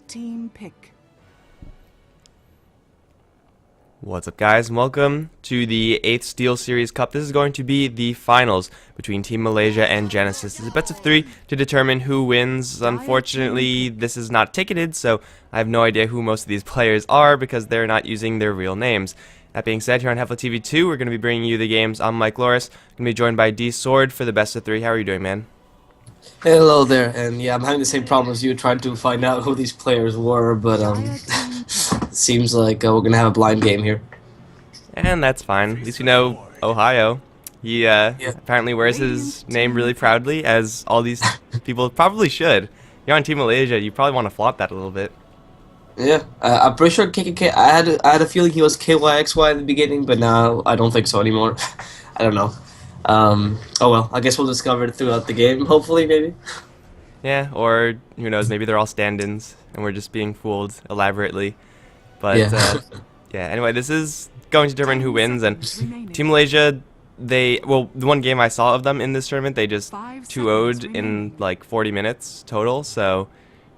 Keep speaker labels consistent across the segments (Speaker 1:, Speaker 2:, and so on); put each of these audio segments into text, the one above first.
Speaker 1: Team pick.
Speaker 2: What's up, guys, and welcome to the 8th Steelseries Cup. This is going to be the finals between Team Malaysia and Genysis. It's a best of 3 to determine who wins. Unfortunately, this is not ticketed, so I have no idea who most of these players are because they're not using their real names. That being said, here on HeflaTV 2, we're going to be bringing you the games. I'm Mike Loris. I'm going to be joined by D Sword for the best of 3. How are you doing, man?
Speaker 3: Hello there, and yeah, I'm having the same problem as you trying to find out who these players were, but seems like we're gonna have a blind game here.
Speaker 2: And that's fine. At least we know Ohio. He apparently wears his name really proudly, as all these people probably should. You're on Team Malaysia, you probably want to flaunt that a little bit.
Speaker 3: Yeah, I'm pretty sure KKK. I had a feeling he was KYXY in the beginning, but now I don't think so anymore. I don't know. Oh well, I guess we'll discover it throughout the game, hopefully, maybe.
Speaker 2: Yeah, or who knows, maybe they're all stand-ins and we're just being fooled elaborately. But
Speaker 3: Yeah.
Speaker 2: yeah, anyway, this is going to determine who wins, and Team Malaysia, the one game I saw of them in this tournament, they just 2-0'd in like 40 minutes total, so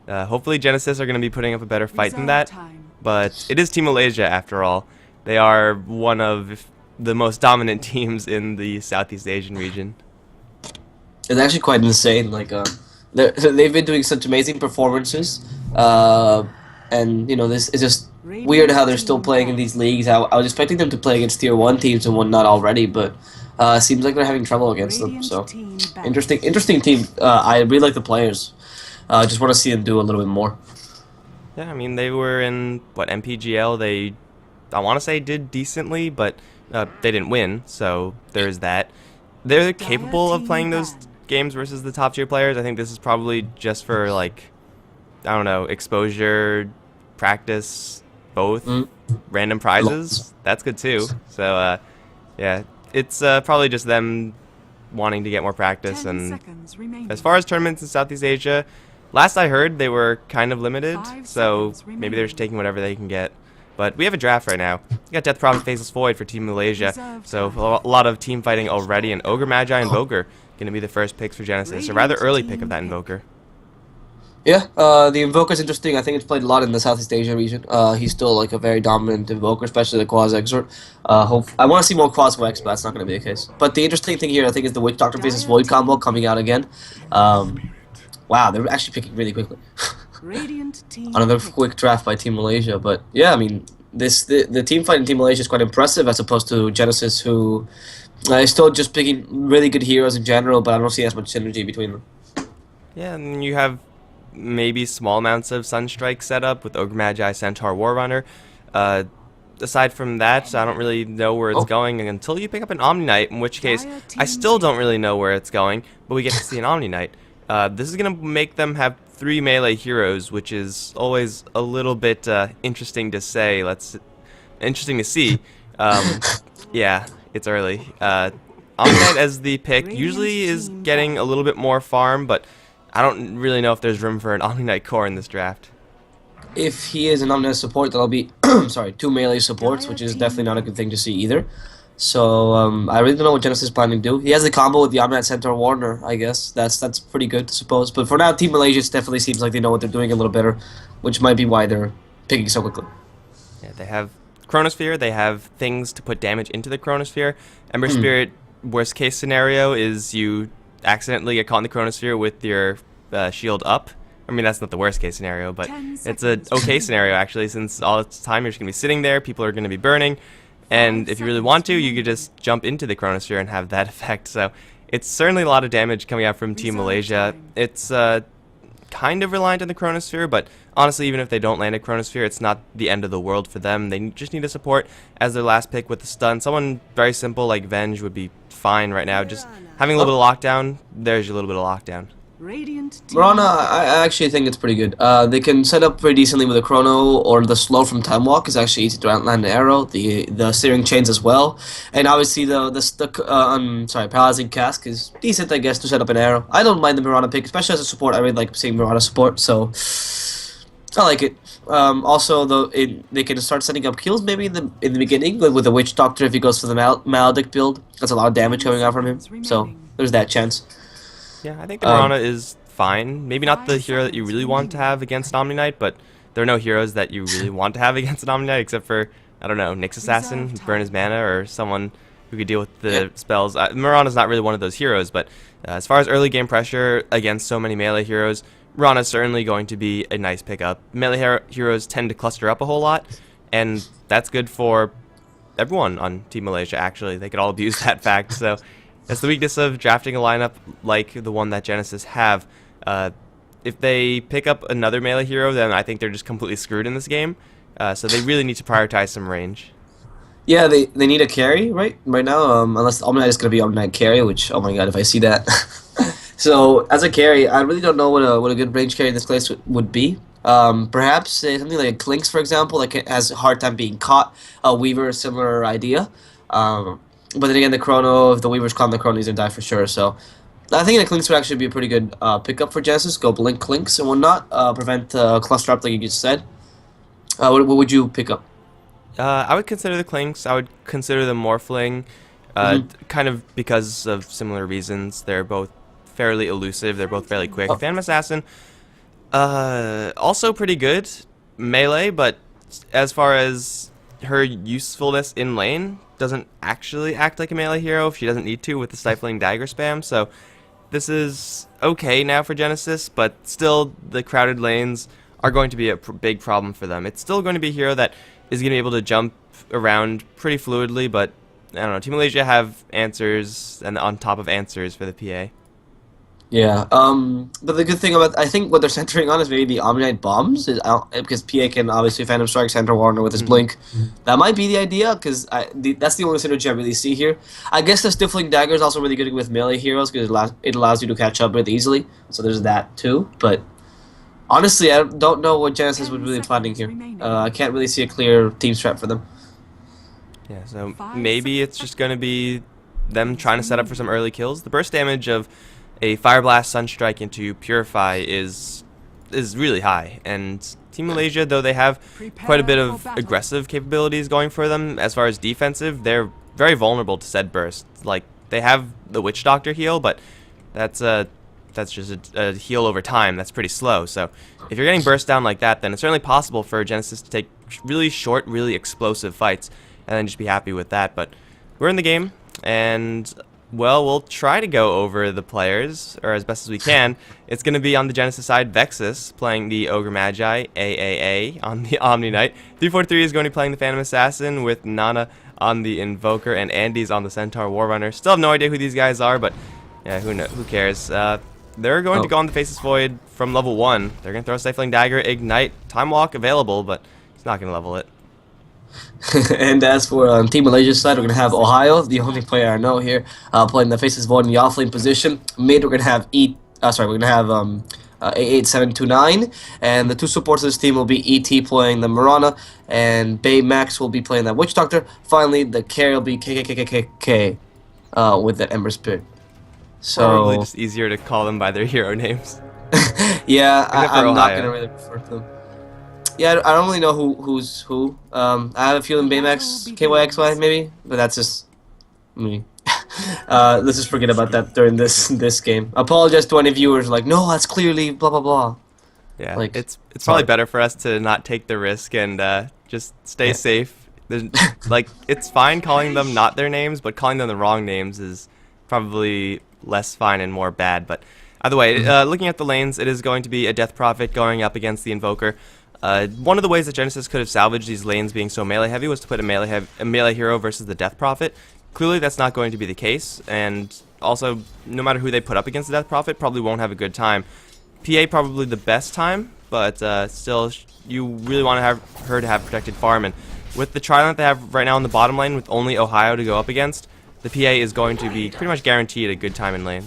Speaker 2: hopefully Genysis are going to be putting up a better fight than that. But it is Team Malaysia after all. They are one of the most dominant teams in the Southeast Asian region.
Speaker 3: It's actually quite insane. Like, they've been doing such amazing performances, and you know, this is just weird how they're still playing in these leagues. I was expecting them to play against Tier 1 teams and whatnot already, but seems like they're having trouble against them. So, interesting team. I really like the players. Just want to see them do a little bit more.
Speaker 2: Yeah, I mean, they were in what, MPGL. They, I want to say, did decently, but they didn't win, so there's that. They're capable of playing those games versus the top tier players. I think this is probably just for, like, I don't know, exposure, practice, both, random prizes. That's good too. So yeah, it's probably just them wanting to get more practice. And as far as tournaments in Southeast Asia, last I heard they were kind of limited, so maybe they're just taking whatever they can get. But we have a draft right now. We got Death Prophet Faceless Void for Team Malaysia, so a lot of team fighting already, and Ogre Magi Invoker going to be the first picks for Genysis. A rather early pick of that Invoker.
Speaker 3: Yeah, the Invoker's interesting. I think it's played a lot in the Southeast Asia region. He's still like a very dominant Invoker, especially the Quas Exort. I want to see more Quas Wex, but that's not going to be the case. But the interesting thing here, I think, is the Witch Doctor Faceless Void combo coming out again. Wow, they're actually picking really quickly. Another quick draft by Team Malaysia, but yeah, I mean, the team fight in Team Malaysia is quite impressive as opposed to Genysis, who is still just picking really good heroes in general, but I don't see as much synergy between them.
Speaker 2: Yeah, and you have maybe small amounts of Sunstrike set up with Ogre Magi, Centaur, War Runner. Aside from that, I don't really know where it's going until you pick up an Omni Knight, in which case I still don't really know where it's going, but we get to see an Omni Knight. This is going to make them have 3 melee heroes, which is always a little bit interesting to say. Interesting to see. Yeah, it's early. Omni Knight as the pick usually is getting a little bit more farm, but I don't really know if there's room for an Omni Knight core in this draft.
Speaker 3: If he is an Omni Knight support, that'll be 2 melee supports, which is definitely not a good thing to see either. So I really don't know what Genysis is planning to do. He has the combo with the Omni Knight Centaur Warner, I guess. That's pretty good, I suppose. But for now, Team Malaysia definitely seems like they know what they're doing a little better, which might be why they're picking so quickly.
Speaker 2: Yeah, they have Chronosphere. They have things to put damage into the Chronosphere. Ember Spirit, worst case scenario is you accidentally get caught in the Chronosphere with your shield up. I mean, that's not the worst case scenario, but it's an okay scenario, actually, since all the time you're just going to be sitting there, people are going to be burning, and if you really want to, you could just jump into the Chronosphere and have that effect. So it's certainly a lot of damage coming out from Team Malaysia. It's kind of reliant on the Chronosphere, but honestly, even if they don't land a Chronosphere, it's not the end of the world for them. They just need a support as their last pick with the stun. Someone very simple like Venge would be fine right now. Just having a little bit of lockdown, there's your little bit of lockdown.
Speaker 3: Mirana, I actually think it's pretty good. They can set up pretty decently with a Chrono, or the slow from Time Walk is actually easy to land an arrow. The Searing Chains as well, and obviously Paralyzing Cask is decent, I guess, to set up an arrow. I don't mind the Mirana pick, especially as a support. I really like seeing Mirana support, so I like it. Also, they can start setting up kills maybe in the beginning with the Witch Doctor if he goes for the Maledict build. That's a lot of damage coming out from him, so there's that chance.
Speaker 2: Yeah, I think the Mirana is fine. Maybe not the hero that you really want to have against an Omni Knight, but there are no heroes that you really want to have against an Omni Knight except for, I don't know, Nyx Assassin, burn his mana, or someone who could deal with the spells. Mirana's not really one of those heroes, but as far as early game pressure against so many melee heroes, Mirana's certainly going to be a nice pickup. Melee heroes tend to cluster up a whole lot, and that's good for everyone on Team Malaysia, actually. They could all abuse that fact, so that's the weakness of drafting a lineup like the one that Genysis have. If they pick up another melee hero, then I think they're just completely screwed in this game. So they really need to prioritize some range.
Speaker 3: Yeah, they need a carry right now. Unless Omni is gonna be Omni carry, which, oh my god, if I see that. So as a carry, I really don't know what a good range carry in this place would be. Perhaps something like a Clinks, for example, like it has a hard time being caught. A Weaver, similar idea. But then again, the Chrono, if the Weaver's caught, the Chrono, he's gonna die for sure. So I think the Clinks would actually be a pretty good pickup for Genysis. Go blink Clinks and whatnot. Prevent cluster up like you just said. What would you pick up?
Speaker 2: I would consider the Clinks. I would consider the Morphling, kind of because of similar reasons. They're both fairly elusive. They're both fairly quick. Phantom Assassin, also pretty good melee, but as far as her usefulness in lane, doesn't actually act like a melee hero if she doesn't need to with the stifling dagger spam. So this is okay now for Genysis, but still the crowded lanes are going to be a big problem for them. It's still going to be a hero that is going to be able to jump around pretty fluidly, but I don't know, Team Malaysia have answers and on top of answers for the PA.
Speaker 3: Yeah, but the good thing about, I think what they're centering on is maybe the Omni-Knight bombs, because PA can obviously Phantom Strike Center Warner with his blink. That might be the idea, because that's the only synergy I really see here. I guess the Stifling Dagger is also really good with melee heroes, because it allows you to catch up really easily, so there's that too, but honestly, I don't know what Genysis would really be planning here. I can't really see a clear team strat for them.
Speaker 2: Yeah, so maybe it's just going to be them trying to set up for some early kills. The burst damage of a Fire Blast Sunstrike into Purify is really high, and Team Malaysia, though they have quite a bit of aggressive capabilities going for them as far as defensive, they're very vulnerable to said burst. Like, they have the Witch Doctor heal, but that's just a heal over time. That's pretty slow. So if you're getting burst down like that, then it's certainly possible for Genysis to take really short, really explosive fights and then just be happy with that. But we're in the game, and well, we'll try to go over the players, or as best as we can. It's going to be on the Genysis side, Vexus playing the Ogre Magi, AAA, on the Omni Knight. 343 is going to be playing the Phantom Assassin with Nana on the Invoker, and Andy's on the Centaur Warrunner. Still have no idea who these guys are, but yeah, who cares? They're going to go on the Faceless Void from level 1. They're going to throw Stifling Dagger, Ignite, Time Walk available, but he's not going to level it.
Speaker 3: And as for Team Malaysia's side, we're going to have Ohio, the only player I know here, playing the Faceless Void in the offlane position. Mid, we're going to have A8729, and the two supports of this team will be ET playing the Mirana, and Bay Max will be playing that Witch Doctor. Finally, the carry will be KKKKK with that Ember Spirit. So
Speaker 2: probably just easier to call them by their hero names.
Speaker 3: Yeah, I'm not going to really refer to them. Yeah, I don't really know who's who. I have a feeling Baymax, KYXY maybe, but that's just me. Let's just forget about that during this game. Apologize to any viewers like, no, that's clearly blah blah blah.
Speaker 2: Yeah,
Speaker 3: like,
Speaker 2: it's probably better for us to not take the risk and just stay safe. Like, it's fine calling them not their names, but calling them the wrong names is probably less fine and more bad. But either way, looking at the lanes, it is going to be a Death Prophet going up against the Invoker. One of the ways that Genysis could have salvaged these lanes being so melee heavy was to put a melee hero versus the Death Prophet. Clearly that's not going to be the case, and also no matter who they put up against the Death Prophet probably won't have a good time. PA probably the best time, but still you really want to have her to have protected farm, and with the Trident they have right now in the bottom lane with only Ohio to go up against, the PA is going to be pretty much guaranteed a good time in lane.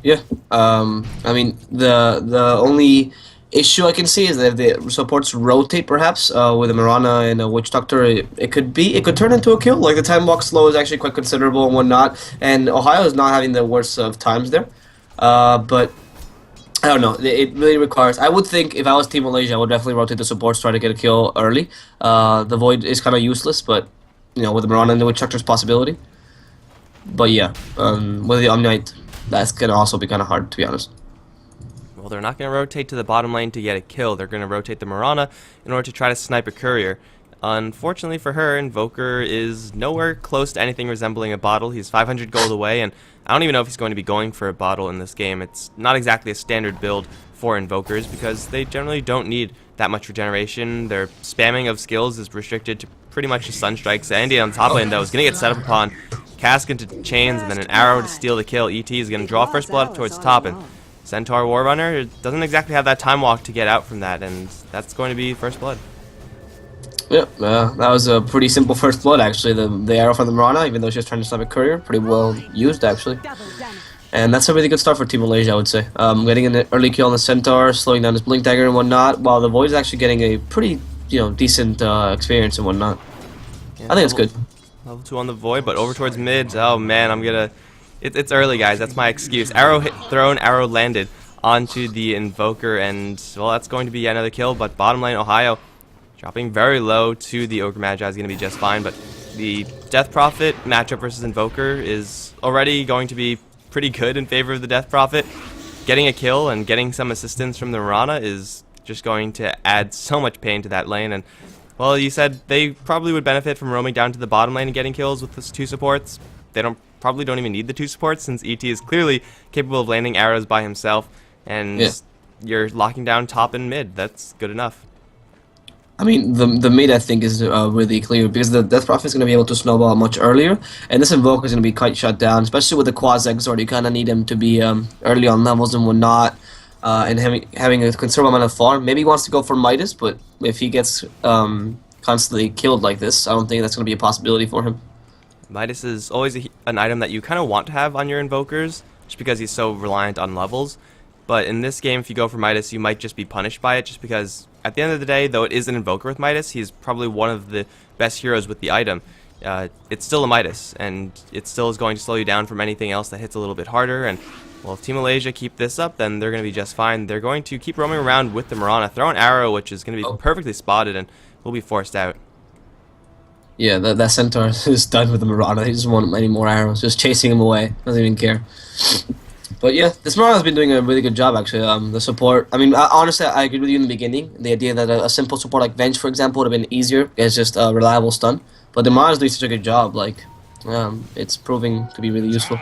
Speaker 3: Yeah, I mean the only issue I can see is that if the supports rotate perhaps with a Mirana and a Witch Doctor, it could turn into a kill. Like the time walk slow is actually quite considerable and whatnot, and Ohio is not having the worst of times there. But I don't know. It really requires. I would think if I was Team Malaysia, I would definitely rotate the supports, try to get a kill early. The Void is kind of useless, but you know, with the Mirana and the Witch Doctor's possibility. But yeah, with the Omni Knight, that's gonna also be kind of hard, to be honest.
Speaker 2: Well, they're not going to rotate to the bottom lane to get a kill. They're going to rotate the Mirana in order to try to snipe a courier. Unfortunately for her, Invoker is nowhere close to anything resembling a bottle. He's 500 gold away, and I don't even know if he's going to be going for a bottle in this game. It's not exactly a standard build for Invokers because they generally don't need that much regeneration. Their spamming of skills is restricted to pretty much just Sunstrikes. Andy on top lane, though, is going to get set up upon Cask into chains and then an arrow to steal the kill. ET is going to draw first blood towards top, and Centaur Warrunner doesn't exactly have that time walk to get out from that, and that's going to be first blood.
Speaker 3: Yep, that was a pretty simple first blood, actually. The arrow from the Mirana, even though she was trying to snipe a courier, pretty well used, actually. And that's a really good start for Team Malaysia, I would say. Getting an early kill on the Centaur, slowing down his Blink Dagger and whatnot, while the Void is actually getting a pretty, decent experience and whatnot.
Speaker 2: Yeah,
Speaker 3: I think it's good.
Speaker 2: Level 2 on the Void, but over towards mid. Oh man, I'm gonna... It's early, guys. That's my excuse. Arrow hit, thrown, arrow landed onto the Invoker, and, well, that's going to be another kill, but bottom lane, Ohio, dropping very low to the Ogre Magi is going to be just fine, but the Death Prophet matchup versus Invoker is already going to be pretty good in favor of the Death Prophet. Getting a kill and getting some assistance from the Mirana is just going to add so much pain to that lane, and, well, you said they probably would benefit from roaming down to the bottom lane and getting kills with the 2 supports. They probably don't even need the 2 supports since ET is clearly capable of landing arrows by himself, and you're locking down top and mid. That's good enough.
Speaker 3: I mean, the mid, I think, is really clear because the Death Prophet is going to be able to snowball much earlier, and this Invoker is going to be quite shut down, especially with the Quas Exort. You kind of need him to be early on levels and whatnot, and having a considerable amount of farm. Maybe he wants to go for Midas, but if he gets constantly killed like this, I don't think that's going to be a possibility for him.
Speaker 2: Midas is always an item that you kind of want to have on your Invokers, just because he's so reliant on levels. But in this game, if you go for Midas, you might just be punished by it, just because at the end of the day, though it is an Invoker with Midas, he's probably one of the best heroes with the item. It's still a Midas, and it still is going to slow you down from anything else that hits a little bit harder. And, well, if Team Malaysia keep this up, then they're going to be just fine. They're going to keep roaming around with the Mirana, throw an arrow, which is going to be perfectly spotted, and will be forced out.
Speaker 3: Yeah, that Centaur is done with the Mirana. He doesn't want any more arrows. Just chasing him away. Doesn't even care. But yeah, this Mirana has been doing a really good job, actually. The support, I mean, honestly, I agree with you in the beginning. The idea that a simple support like Venge, for example, would have been easier. It's just a reliable stun. But the Mirana is doing such a good job. Like, it's proving to be really useful.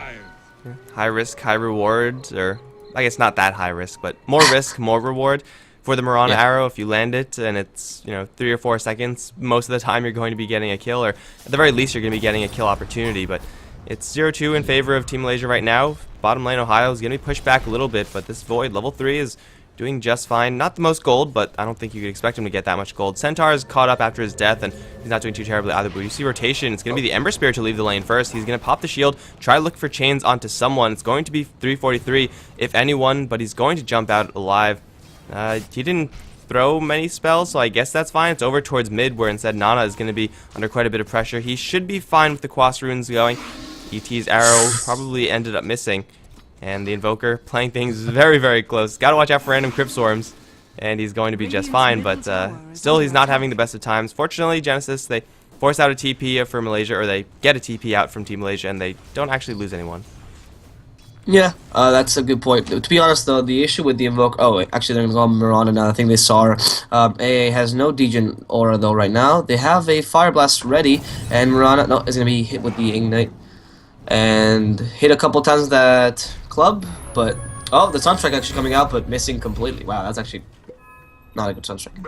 Speaker 2: High risk, high reward, or I guess not that high risk, but more risk, more reward. For the Mirana arrow, if you land it and it's 3 or 4 seconds, most of the time you're going to be getting a kill, or at the very least you're going to be getting a kill opportunity. But it's 0-2 in favor of Team Malaysia right now. Bottom lane Ohio is going to be pushed back a little bit, but this Void level 3 is doing just fine. Not the most gold, but I don't think you could expect him to get that much gold. Centaur is caught up after his death, and he's not doing too terribly either. But you see rotation. It's going to be the Ember Spirit to leave the lane first. He's going to pop the shield, try to look for chains onto someone. It's going to be 343 if anyone, but he's going to jump out alive. He didn't throw many spells, so I guess that's fine. It's over towards mid, where instead Nana is going to be under quite a bit of pressure. He should be fine with the Quas runes going. ET's arrow probably ended up missing, and the Invoker playing things very, very close. Got to watch out for random Crypt Swarms, and he's going to be just fine, but still he's not having the best of times. Fortunately, Genysis, they force out a TP for Malaysia, or they get a TP out from Team Malaysia, and they don't actually lose anyone.
Speaker 3: Yeah, that's a good point. To be honest, though, the issue with the Invoker... Oh, wait, actually, they're going to go on Mirana now. I think they saw her. AA has no Degen Aura, though, right now. They have a Fire Blast ready, and Mirana is going to be hit with the Ignite. And hit a couple times with that club, but... Oh, the Sunstrike actually coming out, but missing completely. Wow, that's actually not a good Sunstrike.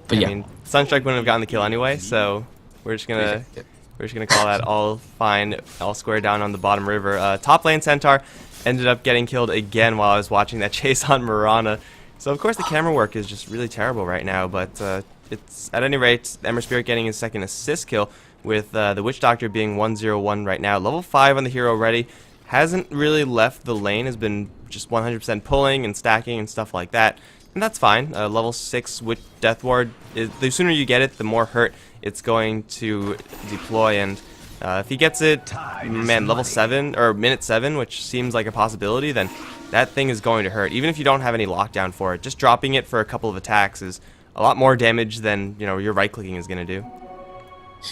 Speaker 3: But yeah.
Speaker 2: I mean, Sunstrike wouldn't have gotten the kill anyway, so we're just going to... We're just going to call that all fine, all square down on the bottom river. Top lane Centaur ended up getting killed again while I was watching that chase on Mirana. So, of course, the camera work is just really terrible right now. But it's at any rate, Ember Spirit getting his second assist kill with the Witch Doctor being 101 right now. Level 5 on the hero already. Hasn't really left the lane. Has been just 100% pulling and stacking and stuff like that. And that's fine. Level 6 with Death Ward, the sooner you get it, the more hurt it's going to deploy. And if he gets it, man, level 7, or minute 7, which seems like a possibility, then that thing is going to hurt. Even if you don't have any lockdown for it, just dropping it for a couple of attacks is a lot more damage than your right-clicking is going to do.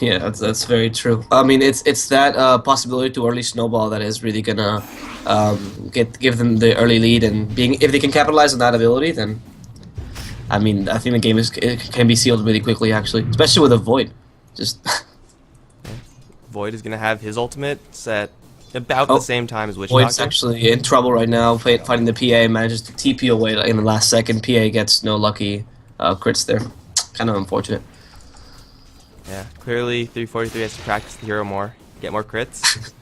Speaker 3: Yeah, that's very true. I mean, it's that possibility to early snowball that is really gonna give them the early lead, and being if they can capitalize on that ability, then I mean, I think the game it can be sealed really quickly, actually, especially with a void. Just
Speaker 2: Void is going to have his ultimate set about the
Speaker 3: oh,
Speaker 2: same time as Witch
Speaker 3: Void's
Speaker 2: Doctor.
Speaker 3: actually in trouble right now, fighting the PA. Manages to TP away in the last second. PA gets no lucky crits there. Kind of unfortunate.
Speaker 2: Yeah, clearly 343 has to practice the hero more, get more crits.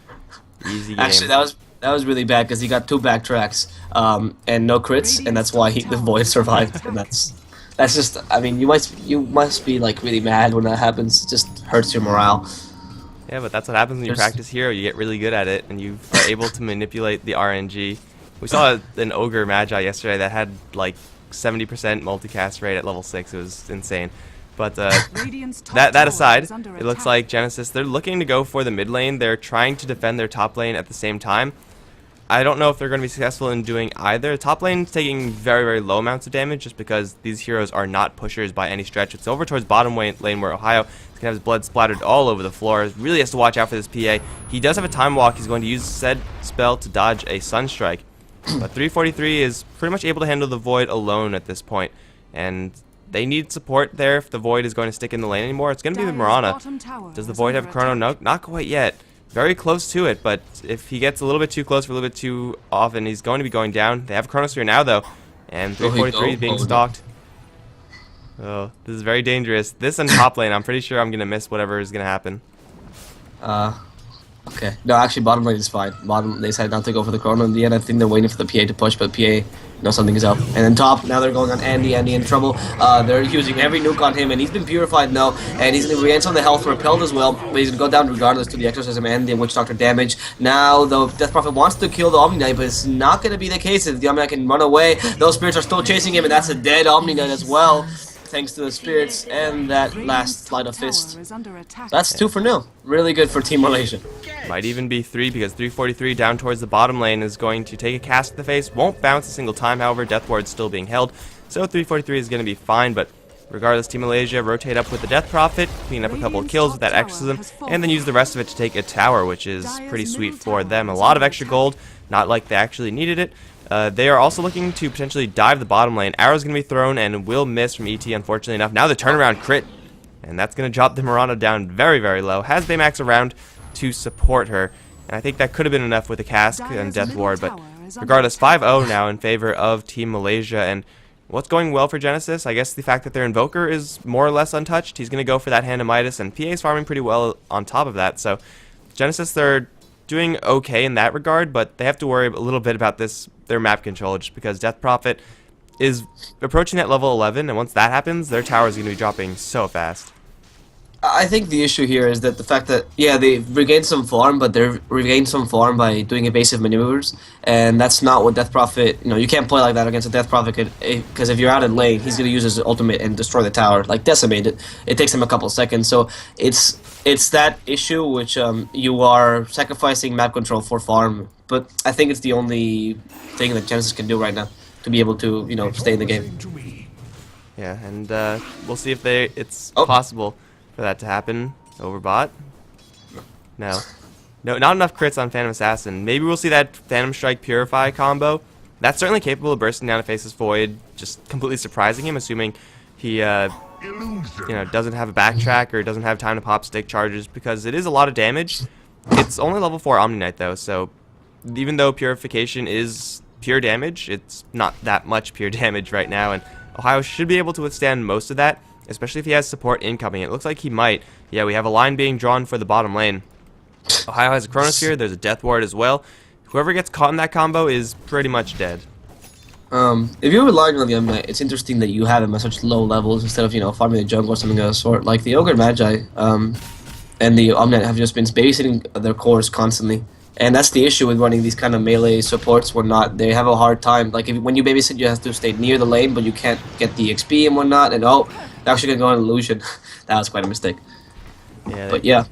Speaker 2: Easy game.
Speaker 3: Actually, that was really bad because he got 2 backtracks and no crits, and that's why the Void survived. And that's just, I mean, you must be like really mad when that happens. It just hurts your morale.
Speaker 2: Yeah, but that's what happens when you practice hero. You get really good at it, and you are able to manipulate the RNG. We saw an Ogre Magi yesterday that had like 70% multicast rate at level 6. It was insane. But that aside, it looks like Genysis, they're looking to go for the mid lane. They're trying to defend their top lane at the same time. I don't know if they're going to be successful in doing either. Top lane's taking very, very low amounts of damage just because these heroes are not pushers by any stretch. It's over towards bottom lane where Ohio is going to have his blood splattered all over the floor. Really has to watch out for this PA. He does have a time walk. He's going to use said spell to dodge a Sunstrike. But 343 is pretty much able to handle the Void alone at this point. And they need support there if the Void is going to stick in the lane anymore. It's going to be the Mirana. Does the Void have Chrono? No, not quite yet. Very close to it, but if he gets a little bit too close for a little bit too often, he's going to be going down. They have Chronosphere now, though, and 343 is being stalked. Oh, this is very dangerous. This and top lane, I'm pretty sure I'm going to miss whatever is going to happen.
Speaker 3: Okay. No, actually, bottom lane is fine. Bottom, they decided not to go for the Chrono in the end. I think they're waiting for the PA to push, but PA knows something is up. And then top, now they're going on Andy. Andy in trouble. They're using every nuke on him, and he's been purified now. And he's going to regain some of the health repelled as well, but he's going to go down regardless to the Exorcism and the Witch Doctor damage. Now, the Death Prophet wants to kill the Omni Knight, but it's not going to be the case. If the Omni Knight can run away, those spirits are still chasing him, and that's a dead Omni Knight as well, thanks to the spirits and that last Sleight of Fist. That's 2-0. Really good for Team Malaysia.
Speaker 2: Might even be 3 because 343 down towards the bottom lane is going to take a cast to the face. Won't bounce a single time, however, Death Ward's still being held. So 343 is going to be fine, but regardless, Team Malaysia rotate up with the Death Prophet, clean up a couple of kills with that Exorcism, and then use the rest of it to take a tower, which is pretty sweet for them. A lot of extra gold, not like they actually needed it. They are also looking to potentially dive the bottom lane. Arrow's going to be thrown and will miss from ET, unfortunately enough. Now the turnaround crit, and that's going to drop the Mirana down very, very low. Has Baymax around to support her, and I think that could have been enough with a Cask and Death Ward, but regardless, 5-0 now in favor of Team Malaysia. And what's going well for Genysis? I guess the fact that their Invoker is more or less untouched. He's going to go for that Hand of Midas, and PA's farming pretty well on top of that. So Genysis, they're doing okay in that regard, but they have to worry a little bit about their map control, just because Death Prophet is approaching that level 11, and once that happens, their tower is going to be dropping so fast.
Speaker 3: I think the issue here is that the fact that, yeah, they've regained some farm, but they've regained some farm by doing evasive maneuvers, and that's not what Death Prophet, you can't play like that against a Death Prophet, because if you're out in lane, he's going to use his ultimate and destroy the tower, like decimate it. It takes him a couple seconds, so it's that issue which you are sacrificing map control for farm, but I think it's the only thing that Genysis can do right now to be able to, stay in the game.
Speaker 2: Yeah, and we'll see if it's possible for that to happen. Overbot? No, not enough crits on Phantom Assassin. Maybe we'll see that Phantom Strike Purify combo. That's certainly capable of bursting down a Faceless Void, just completely surprising him, assuming he doesn't have a backtrack or doesn't have time to pop stick charges, because it is a lot of damage. It's only level 4 Omni Knight though, so even though Purification is pure damage, it's not that much pure damage right now, and Ohio should be able to withstand most of that, especially if he has support incoming. It looks like he might. Yeah, we have a line being drawn for the bottom lane. Ohio has a Chronosphere, there's a Death Ward as well. Whoever gets caught in that combo is pretty much dead.
Speaker 3: If you're relying on the Omni Knight, it's interesting that you have him at such low levels instead of, farming the jungle or something of the sort. Like the Ogre Magi, and the Omni Knight have just been babysitting their cores constantly. And that's the issue with running these kind of melee supports. They have a hard time. Like when you babysit, you have to stay near the lane, but you can't get the XP and whatnot. And they're actually gonna go on illusion. That was quite a mistake.
Speaker 2: Yeah,
Speaker 3: but yeah,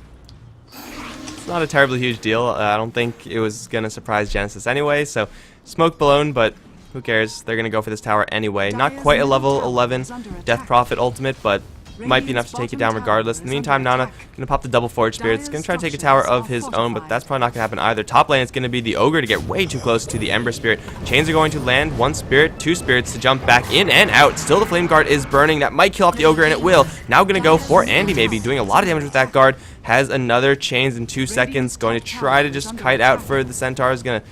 Speaker 2: it's not a terribly huge deal. I don't think it was gonna surprise Genysis anyway. So smoke blown, but who cares? They're gonna go for this tower anyway. Not quite a level 11 Death Prophet ultimate, but might be enough to take it down regardless. In the meantime, Nana gonna pop the double Forge Spirits, gonna try to take a tower of his own, but that's probably not gonna happen either. Top lane is gonna be the Ogre to get way too close to the Ember Spirit. Chains are going to land, 1 Spirit, 2 Spirits to jump back in and out. Still the Flame Guard is burning, that might kill off the Ogre, and it will. Now gonna go for Andy maybe, doing a lot of damage with that guard. Has another Chains in 2 seconds, going to try to just kite out for the Centaur, is gonna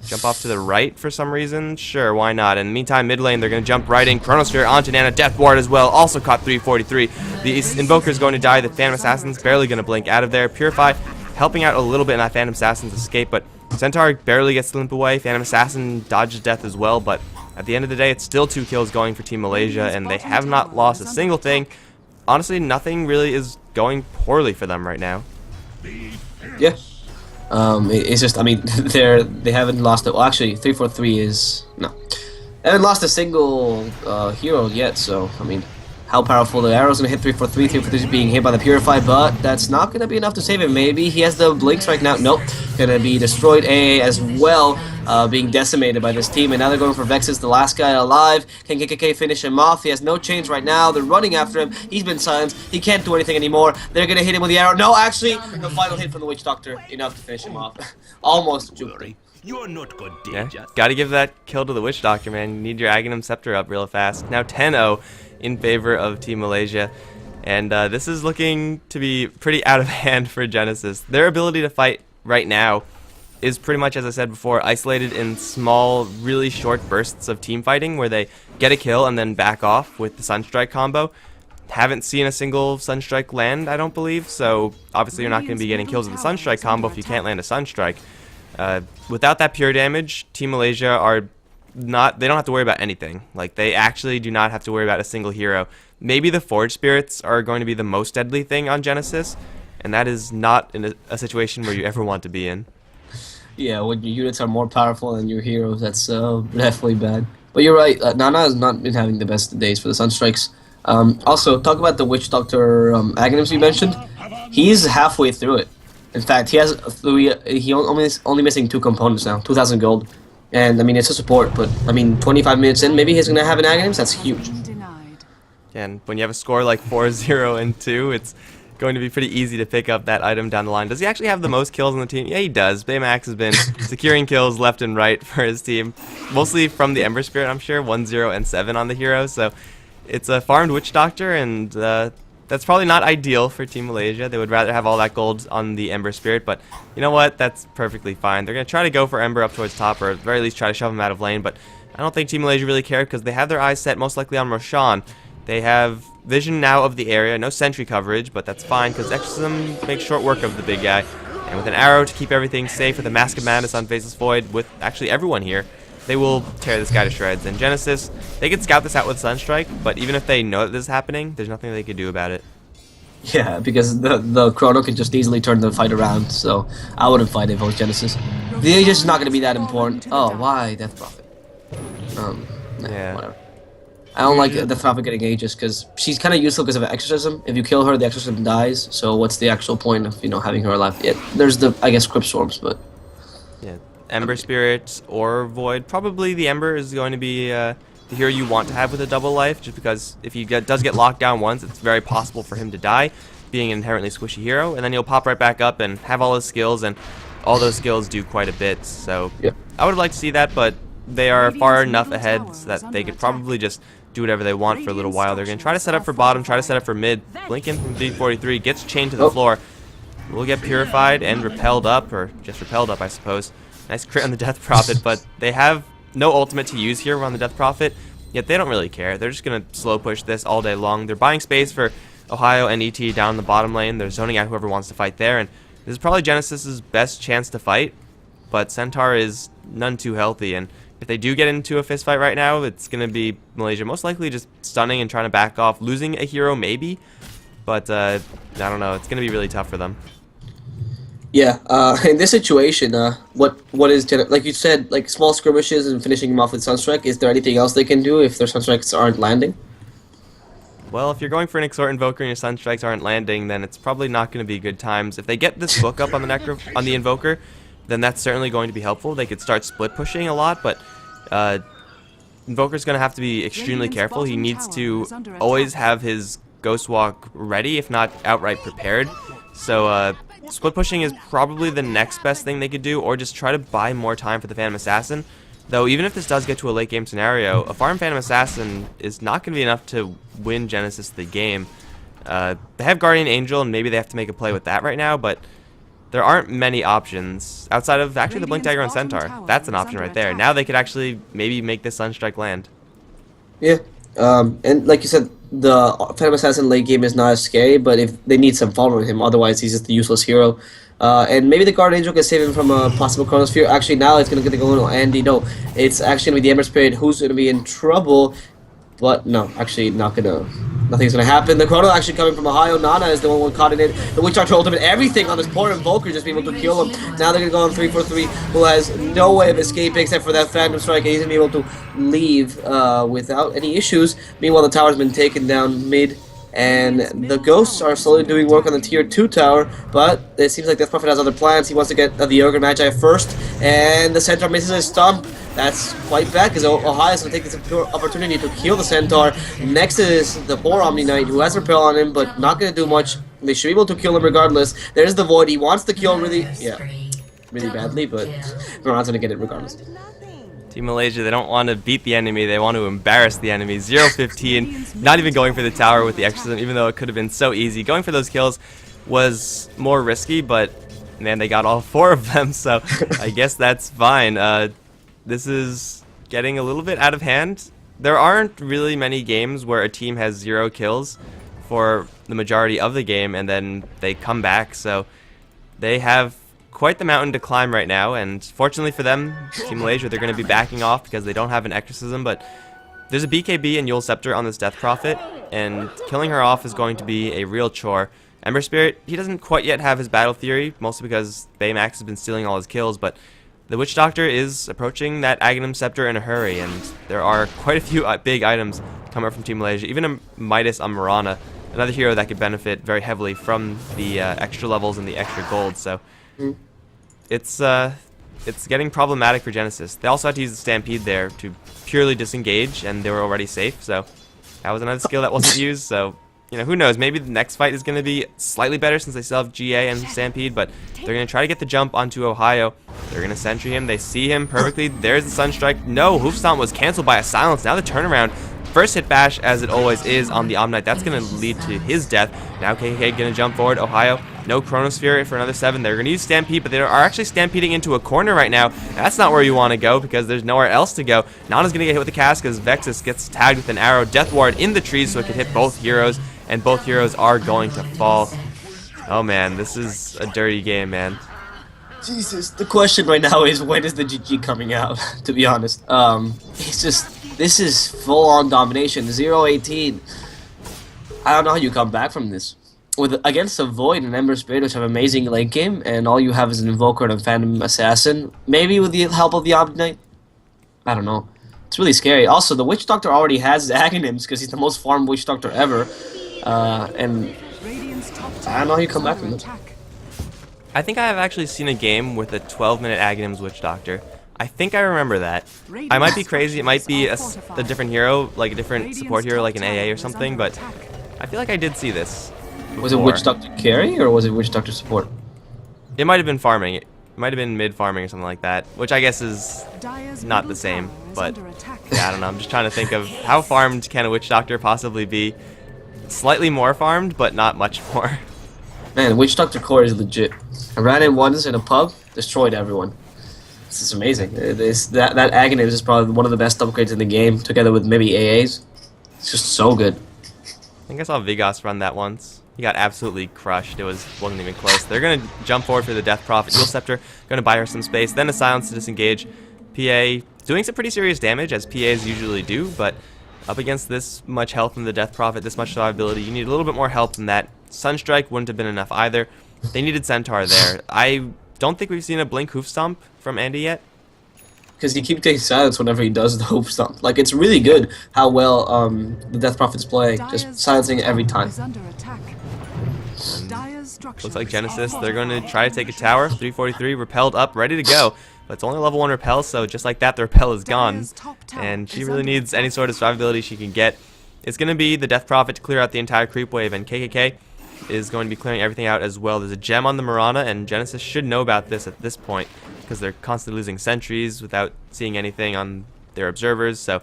Speaker 2: jump off to the right for some reason. Sure, why not? In the meantime, mid lane, they're going to jump right in. Chronosphere onto Nana. Death Ward as well. Also caught 343. The Invoker's going to die. The Phantom Assassin's barely going to blink out of there. Purify helping out a little bit in that Phantom Assassin's escape, but Centaur barely gets to limp away. Phantom Assassin dodges death as well, but at the end of the day, it's still 2 kills going for Team Malaysia, and they have not lost a single thing. Honestly, nothing really is going poorly for them right now.
Speaker 3: Yeah. It's just, I mean, they haven't lost it. Well, actually, 343 is no, they haven't lost a single hero yet. So, I mean, how powerful the arrow's gonna hit 343. 343 is being hit by the Purify, but that's not gonna be enough to save him. Maybe he has the blinks right now. Nope, gonna be destroyed. AA as well, being decimated by this team, and now they're going for Vexus, the last guy alive. Can KKK finish him off? He has no chains right now. They're running after him. He's been silenced. He can't do anything anymore. They're gonna hit him with the arrow. No, actually, the final hit from the Witch Doctor, enough to finish him off. Almost juked him.
Speaker 1: You are not good,
Speaker 2: Yeah, gotta give that kill to the Witch Doctor, man. You need your Aghanim Scepter up real fast. Now 10-0 in favor of Team Malaysia, and this is looking to be pretty out of hand for Genysis. Their ability to fight right now is pretty much, as I said before, isolated in small, really short bursts of team fighting where they get a kill and then back off with the Sunstrike combo. Haven't seen a single Sunstrike land, I don't believe, so obviously you're not going to be getting kills with the Sunstrike combo if you can't land a Sunstrike. Without that pure damage, Team Malaysia are not, they don't have to worry about anything. Like, they actually do not have to worry about a single hero. Maybe the Forge Spirits are going to be the most deadly thing on Genysis, and that is not in a situation where you ever want to be in.
Speaker 3: Yeah, when your units are more powerful than your heroes, that's definitely bad. But you're right, Nana has not been having the best days for the Sunstrikes. Also, talk about the Witch Doctor Aghanims you mentioned. He's halfway through it. In fact, he has only missing 2 components now, 2,000 gold. And, I mean, it's a support, but, I mean, 25 minutes in, maybe he's going to have an Aghanims? That's huge.
Speaker 2: Yeah, and when you have a score like 4-0 and 2, it's going to be pretty easy to pick up that item down the line. Does he actually have the most kills on the team? Yeah, he does. Baymax has been securing kills left and right for his team, mostly from the Ember Spirit, I'm sure, 1-0 and 7 on the hero, so it's a farmed Witch Doctor, and that's probably not ideal for Team Malaysia. They would rather have all that gold on the Ember Spirit, but you know what? That's perfectly fine. They're going to try to go for Ember up towards top, or at the very least try to shove him out of lane, but I don't think Team Malaysia really care because they have their eyes set most likely on Roshan. They have vision now of the area, no sentry coverage, but that's fine because Exorcism makes short work of the big guy. And with an arrow to keep everything safe, with a Mask of Madness on Faceless Void, with actually everyone here, they will tear this guy to shreds. And Genysis, they can scout this out with Sunstrike, but even if they know that this is happening, there's nothing they can do about it.
Speaker 3: Yeah, because the Chrono can just easily turn the fight around, so I wouldn't fight if I was Genysis. The Aegis is not going to be that important. Oh, why Death Prophet?
Speaker 2: Yeah.
Speaker 3: Whatever. I don't like Death Prophet getting Aegis because she's kind of useful because of Exorcism. If you kill her, the Exorcism dies, so what's the actual point of, having her alive? Yeah, there's the, I guess, Crypt Swarms, but...
Speaker 2: Yeah, Ember Spirit or Void. Probably the Ember is going to be the hero you want to have with a double life, just because if he does get locked down once, it's very possible for him to die, being an inherently squishy hero, and then he'll pop right back up and have all his skills, and all those skills do quite a bit. So
Speaker 3: yeah.
Speaker 2: I would like to see that, but they are far enough ahead so that they could probably just do whatever they want for a little while. They're going to try to set up for bottom, try to set up for mid. Blinken from 343 gets chained to the floor. Will get purified and repelled up, or just repelled up, I suppose. Nice crit on the Death Prophet, but they have no ultimate to use here on the Death Prophet, yet they don't really care. They're just going to slow push this all day long. They're buying space for Ohio and ET down the bottom lane. They're zoning out whoever wants to fight there, and this is probably Genesis's best chance to fight, but Centaur is none too healthy, and if they do get into a fist fight right now, it's going to be Malaysia most likely just stunning and trying to back off, losing a hero maybe, but I don't know. It's going to be really tough for them.
Speaker 3: Yeah, in this situation, what is, like you said, like small skirmishes and finishing them off with Sunstrike, is there anything else they can do if their Sunstrikes aren't landing?
Speaker 2: Well, if you're going for an Exhort Invoker and your Sunstrikes aren't landing, then it's probably not going to be good times. If they get this book up on the Invoker, then that's certainly going to be helpful. They could start split pushing a lot, but Invoker's going to have to be extremely careful. He needs to always have his Ghost Walk ready, if not outright prepared. So split pushing is probably the next best thing they could do, or just try to buy more time for the Phantom Assassin. Though even if this does get to a late game scenario, a farm Phantom Assassin is not going to be enough to win Genysis the game. They have Guardian Angel, and maybe they have to make a play with that right now, but there aren't many options outside of actually the Blink Dagger on Centaur. That's an option right there. Now they could actually maybe make this Sunstrike land.
Speaker 3: Yeah, and like you said, the Phantom Assassin late game is not as scary, but if they need some following him, otherwise he's just a useless hero. And maybe the Guard Angel can save him from a possible Chronosphere. Actually, now it's going to go on Andy. No, it's actually going to be the Ember Spirit who's going to be in trouble. But no, actually nothing's gonna happen. The Chrono actually coming from Ohio. Nana is the one caught in it. The Witch Doctor ultimate, everything on this poor Invoker just being able to kill him. Now they're gonna go on 3-4-3, who has no way of escaping except for that Phantom Strike, and he's gonna be able to leave without any issues. Meanwhile, the tower's been taken down mid, and the Ghosts are slowly doing work on the tier 2 tower, but it seems like Death Prophet has other plans. He wants to get the Ogre Magi first, and the Centaur misses his stomp. That's quite bad, because Ohio's going to take this opportunity to kill the Centaur. Next is the poor Omni Knight, who has Repel on him, but not going to do much. They should be able to kill him regardless. There's the Void. He wants to kill really badly, but Veron's going to get it regardless.
Speaker 2: Team Malaysia, they don't want to beat the enemy, they want to embarrass the enemy. 0-15, not even going for the tower with the exorcism, even though it could have been so easy. Going for those kills was more risky, but man, they got all 4 of them, so I guess that's fine. This is getting a little bit out of hand. There aren't really many games where a team has 0 kills for the majority of the game, and then they come back, so they have quite the mountain to climb right now, and fortunately for them, Team Malaysia, they're going to be backing off because they don't have an exorcism, but there's a BKB and Yule Scepter on this Death Prophet, and killing her off is going to be a real chore. Ember Spirit, he doesn't quite yet have his Battle Theory, mostly because Baymax has been stealing all his kills, but the Witch Doctor is approaching that Aghanim Scepter in a hurry, and there are quite a few big items coming up from Team Malaysia, even a Midas on Mirana, another hero that could benefit very heavily from the extra levels and the extra gold, so it's getting problematic for Genysis. They also had to use the Stampede there to purely disengage, and they were already safe, so that was another skill that wasn't used, so you know, who knows, maybe the next fight is going to be slightly better since they still have GA and Stampede, but they're going to try to get the jump onto Ohio. They're going to sentry him, they see him perfectly, there's the Sunstrike. No, Hoof Stomp was cancelled by a silence. Now the turnaround, first hit bash as it always is on the Omnite, that's going to lead to his death. Now KK going to jump forward, Ohio, no Chronosphere for another 7. They're going to use Stampede, but they are actually stampeding into a corner right now. That's not where you want to go because there's nowhere else to go. Nana's going to get hit with the cast because Vexus gets tagged with an arrow. Death Ward in the trees so it can hit both heroes, and both heroes are going to fall. Oh man, this is a dirty game, man.
Speaker 3: Jesus, the question right now is when is the GG coming out, to be honest. It's just, this is full-on domination, 0-18. I don't know how you come back from this. Against a Void and Ember Spirit, which have amazing late game, and all you have is an Invoker and a Phantom Assassin, maybe with the help of the Omni Knight? I don't know. It's really scary. Also, the Witch Doctor already has Aghanims because he's the most farmed Witch Doctor ever. And I don't know how you come back from this.
Speaker 2: I think I have actually seen a game with a 12-minute Aghanims Witch Doctor. I think I remember that. I might be crazy, it might be a different hero, like a different support hero, like an AA or something, but I feel like I did see this before.
Speaker 3: Was it Witch Doctor carry, or was it Witch Doctor support?
Speaker 2: It might have been farming. It might have been mid-farming or something like that, which I guess is not the same, but yeah, I don't know. I'm just trying to think of how farmed can a Witch Doctor possibly be. Slightly more farmed, but not much more.
Speaker 3: Man, Witch Doctor core is legit. I ran it once in a pub, destroyed everyone. This is amazing. That Aghanim is probably one of the best upgrades in the game, together with maybe AAs. It's just so good.
Speaker 2: I think I saw Vigos run that once. He got absolutely crushed. It wasn't even close. They're going to jump forward for the Death Prophet. Yule Scepter going to buy her some space. Then a Silence to disengage. PA doing some pretty serious damage, as PAs usually do, but up against this much health from the Death Prophet, this much survivability, you need a little bit more help than that. Sunstrike wouldn't have been enough either. They needed Centaur there. I don't think we've seen a Blink Hoof Stomp from Andy yet.
Speaker 3: Because he keeps taking silence whenever he does the Hoof Stomp. Like, it's really good how well the Death Prophet's playing, just silencing every time.
Speaker 2: Looks like Genysis, they're going to try to take a tower. 343, repelled up, ready to go. But it's only level 1 repel, so just like that, the repel is gone. And she really needs any sort of survivability she can get. it's going to be the Death Prophet to clear out the entire creep wave, and KKK is going to be clearing everything out as well. There's a gem on the Mirana, and Genysis should know about this at this point because they're constantly losing sentries without seeing anything on their observers. So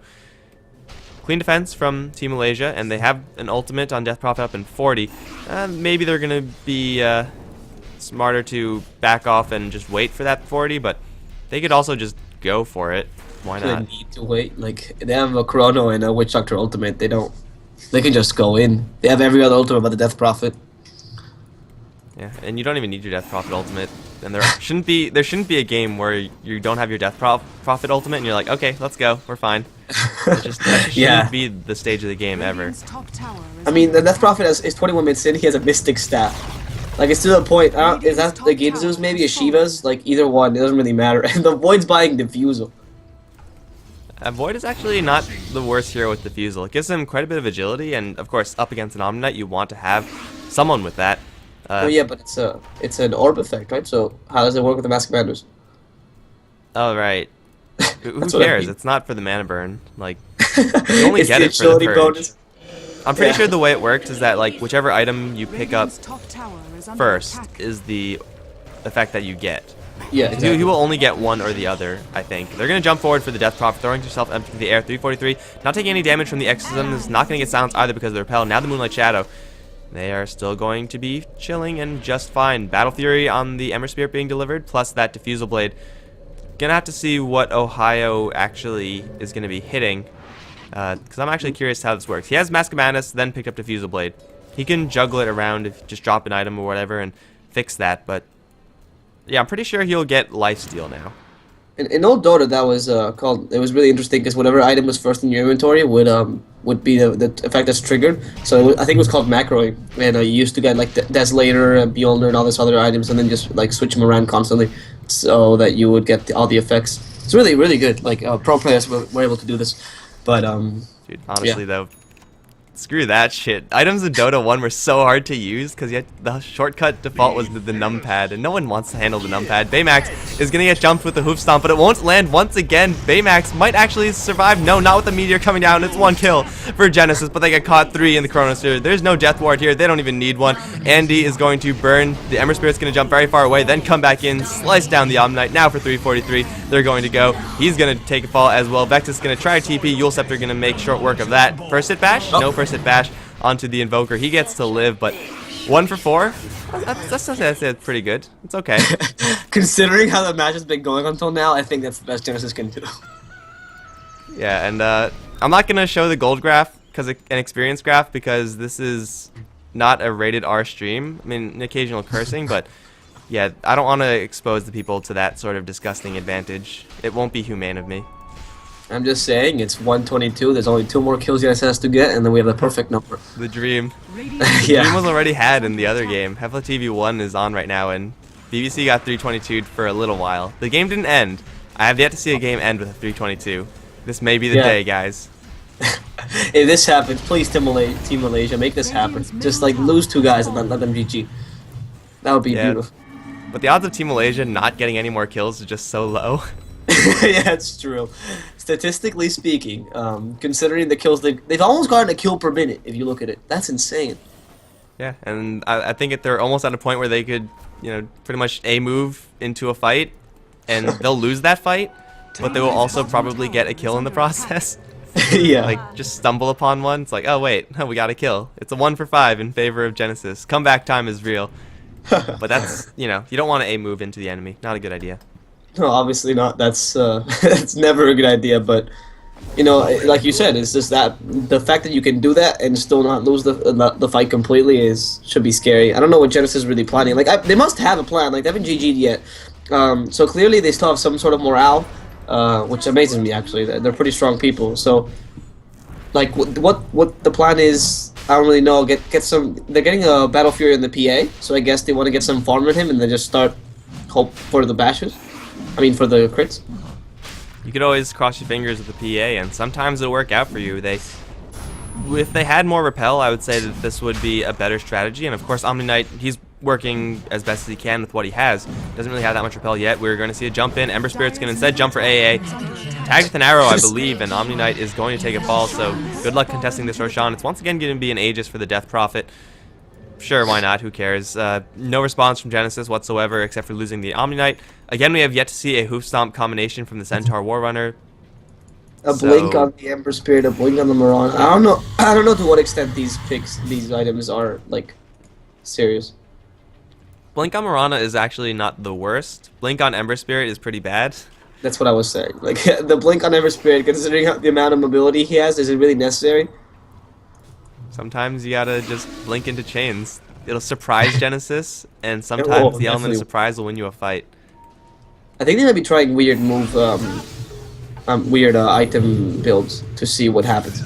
Speaker 2: clean defense from Team Malaysia, and they have an ultimate on Death Prophet up in 40. Maybe they're going to be smarter to back off and just wait for that 40, but they could also just go for it. Why not?
Speaker 3: They need to wait. Like, they have a Chrono and a Witch Doctor ultimate. They can just go in. They have every other ultimate but the Death Prophet.
Speaker 2: Yeah, and you don't even need your Death Prophet ultimate. And there shouldn't be a game where you don't have your Death Prophet ultimate and you're like, okay, let's go, we're fine. That just shouldn't be the stage of the game ever.
Speaker 3: I mean, the Death Prophet is 21 minutes in. He has a Mystic staff. Like, it's to the point. Is that the Genysis maybe a Shiva's? Like, either one. It doesn't really matter. And the Void's buying Diffusal.
Speaker 2: Void is actually not the worst hero with Diffusal. It gives him quite a bit of agility, and of course, up against an Omni Knight, you want to have someone with that.
Speaker 3: Oh yeah, but it's an orb effect, right? So how does it work with the Mass Commanders?
Speaker 2: Oh right. Who
Speaker 3: That's what I
Speaker 2: cares?
Speaker 3: mean.
Speaker 2: It's not for the mana burn. Like, you only
Speaker 3: It's
Speaker 2: get
Speaker 3: the
Speaker 2: it for the
Speaker 3: agility
Speaker 2: purge.
Speaker 3: bonus.
Speaker 2: I'm pretty
Speaker 3: Yeah.
Speaker 2: sure the way it works is that like whichever item you pick up first is the effect that you get.
Speaker 3: Yeah, exactly.
Speaker 2: He will only get one or the other, I think. They're going to jump forward for the Death Prophet, throwing himself up into the air. 343, not taking any damage from the Exorcism. Is not going to get silenced either because of the Repel. Now the Moonlight Shadow. They are still going to be chilling and just fine. Battle Fury on the Ember Spirit being delivered, plus that Diffusal Blade. Gonna have to see what Ohio actually is going to be hitting, because I'm actually curious how this works. He has Mask of Madness, then picked up Diffusal Blade. He can juggle it around, if just drop an item or whatever and fix that, but yeah, I'm pretty sure he'll get Lifesteal now.
Speaker 3: In old Dota, that was called. It was really interesting because whatever item was first in your inventory would be the effect that's triggered. So I think it was called macroing, and you used to get like Desolator and Beyonder and all these other items, and then just like switch them around constantly, so that you would get all the effects. It's really good. Like pro players were able to do this, but
Speaker 2: Dude, honestly though, screw that shit. Items in Dota 1 were so hard to use because the shortcut default was the numpad, and no one wants to handle the numpad. Baymax is going to get jumped with the hoof stomp, but it won't land once again. Baymax might actually survive. No, not with the meteor coming down. It's one kill for Genysis, but they get caught 3 in the Chronosphere. There's no death ward here. They don't even need one. Andy is going to burn. The Ember Spirit's going to jump very far away, then come back in, slice down the Omni Knight. Now for 343, they're going to go. He's going to take a fall as well. Vexus is going to try TP. Yule Scepter going to make short work of that. First hit bash? No first hit bash onto the Invoker. He gets to live, but 1 for 4? That's pretty good. It's okay.
Speaker 3: considering how the match has been going until now, I think that's the best Genysis can do.
Speaker 2: Yeah, and I'm not going to show the gold graph, an experience graph, because this is not a rated R stream. I mean, an occasional cursing, but yeah, I don't want to expose the people to that sort of disgusting advantage. It won't be humane of me.
Speaker 3: I'm just saying, it's 122. There's only 2 more kills Genysis has to get, and then we have the perfect number.
Speaker 2: The dream.
Speaker 3: Yeah.
Speaker 2: Dream was already had in the other game. HeflaTV 1 is on right now, and BBC got 322 for a little while. The game didn't end. I have yet to see a game end with a 322. This may be the day, guys.
Speaker 3: If this happens, please Team Malaysia, make this happen. Just like lose 2 guys and let them GG. That would be beautiful.
Speaker 2: But the odds of Team Malaysia not getting any more kills is just so low.
Speaker 3: Yeah, it's true. Statistically speaking, considering the kills they've almost gotten a kill per minute. If you look at it, that's insane.
Speaker 2: Yeah, and I think they're almost at a point where they could, pretty much A move into a fight, and they'll lose that fight, but they will also probably get a kill in the process.
Speaker 3: Yeah.
Speaker 2: Like, just stumble upon one. It's like, oh wait, we got a kill. It's a 1 for 5 in favor of Genysis. Comeback time is real. But that's, you don't want to A move into the enemy. Not a good idea.
Speaker 3: No, obviously not. That's that's never a good idea. But like you said, it's just that the fact that you can do that and still not lose the fight completely should be scary. I don't know what Genysis is really planning. Like they must have a plan. Like they haven't GG'd yet, so clearly they still have some sort of morale, which amazes me actually. They're pretty strong people. So like what the plan is, I don't really know. Get some. They're getting a Battle Fury in the PA, so I guess they want to get some farm with him and then just start hope for the bashes. I mean, for the crits.
Speaker 2: You could always cross your fingers with the PA, and sometimes it'll work out for you. If they had more repel, I would say that this would be a better strategy. And of course, Omni Knight, he's working as best as he can with what he has. Doesn't really have that much repel yet. We're going to see a jump in. Ember Spirit's going to instead jump for AA. Tagged with an arrow, I believe, and Omni Knight is going to take a fall, so good luck contesting this Roshan. It's once again going to be an Aegis for the Death Prophet. Sure, why not? Who cares? No response from Genysis whatsoever, except for losing the Omni Knight. Again, we have yet to see a Hoof Stomp combination from the Centaur Warrunner.
Speaker 3: A blink on the Ember Spirit, a blink on the Marana. I don't know. I don't know to what extent these items are like serious.
Speaker 2: Blink on Marana is actually not the worst. Blink on Ember Spirit is pretty bad.
Speaker 3: That's what I was saying. Like the blink on Ember Spirit, considering the amount of mobility he has, is it really necessary?
Speaker 2: Sometimes you gotta just blink into chains. It'll surprise Genysis, and sometimes the element of surprise will win you a fight.
Speaker 3: I think they might be trying weird weird item builds to see what happens.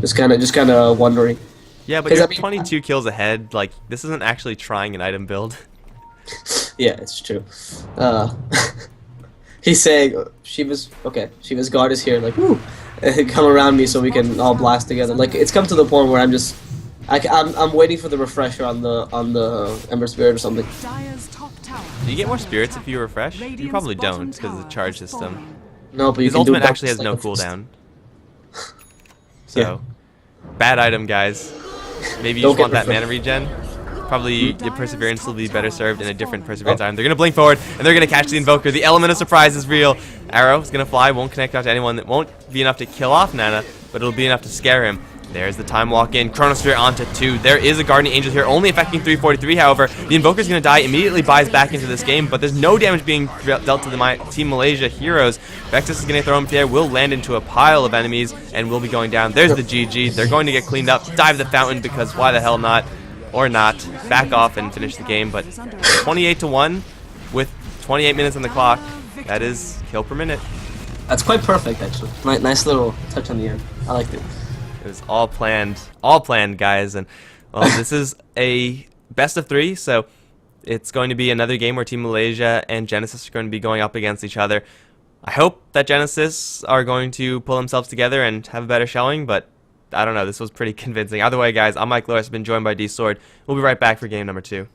Speaker 3: Just kind of wondering.
Speaker 2: Yeah, but you're 22 kills ahead. Like, this isn't actually trying an item build.
Speaker 3: Yeah, it's true. He's saying Shiva's guard is here. Like, woo, come around me so we can all blast together. Like, it's come to the point where I'm waiting for the refresher on the Ember Spirit or something.
Speaker 2: Do you get more spirits if you refresh? You probably don't because of the charge system.
Speaker 3: No, but
Speaker 2: his ultimate actually has no cooldown. So, yeah. Bad item, guys. Maybe you just want that mana regen. Probably your Perseverance will be better served in a different Perseverance item. They're going to blink forward, and they're going to catch the Invoker. The element of surprise is real. Arrow is going to fly, won't connect out to anyone. That won't be enough to kill off Nana, but it'll be enough to scare him. There's the time walk in. Chronosphere onto 2. There is a Guardian Angel here, only affecting 343, however. The Invoker's going to die, immediately buys back into this game, but there's no damage being dealt to the Team Malaysia heroes. Vexus is going to throw him there, will land into a pile of enemies, and will be going down. There's the GG. They're going to get cleaned up, dive the fountain, because why the hell not? Or not. Back off and finish the game, but 28-1 with 28 minutes on the clock. That is kill per minute.
Speaker 3: That's quite perfect, actually. Nice little touch on the end. I liked it.
Speaker 2: It was all planned, guys, and well, this is a best of 3, so it's going to be another game where Team Malaysia and Genysis are going to be going up against each other. I hope that Genysis are going to pull themselves together and have a better showing, but I don't know, this was pretty convincing. Either way, guys, I'm Mike Loris, been joined by D Sword. We'll be right back for game number 2.